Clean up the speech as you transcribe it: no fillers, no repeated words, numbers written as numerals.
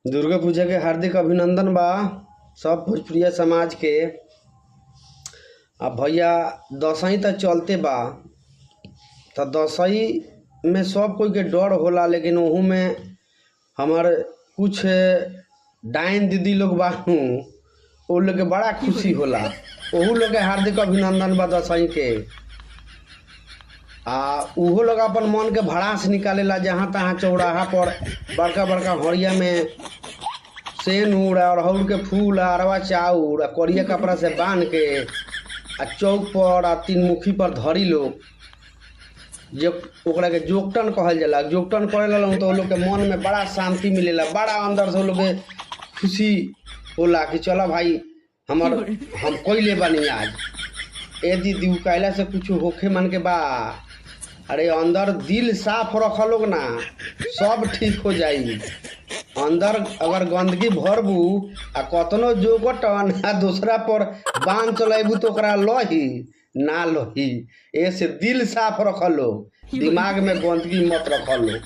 दुर्गा पूजा के हार्दिक अभिनंदन बा सब भोजपुरिया समाज के। अब भैया दसई तो चलते बा, तो दसई में सब कोई के डर होला, लेकिन ओहू में हमार कुछ डाइन दीदी लोग बानू, वो लोग के बड़ा खुशी होला। ओहू लोग के हार्दिक अभिनंदन बा दसई के। उहो लोग अपन मन के भड़ास निकालेला, जहाँ तहाँ चौराहा पर बड़का बड़का हड़िया में सेनूर और अड़हुल के फूल, अरवा चाउर करिया कपड़ा से बांध के चौक पर तीन मुखी पर धरी लोग, जो ओकरा के जोगटन कहल जाला। जोगटन करेला तो लोग के मन में बड़ा शांति मिलेला, बड़ा अंदर से लोग के खुशी होला कि चलो भाई हम कोई बानी आज। ए दीदी कैला से कुछ होखे मन के बा, अरे अंदर दिल साफ रख लोग ना, सब ठीक हो जाई। अंदर अगर गंदगी भरबू आ कतनो जोगटन दूसरा पर बांध चलेबू तो ओकरा लही ना लही। ऐसे दिल साफ रख लो, दिमाग में गंदगी मत रख लो।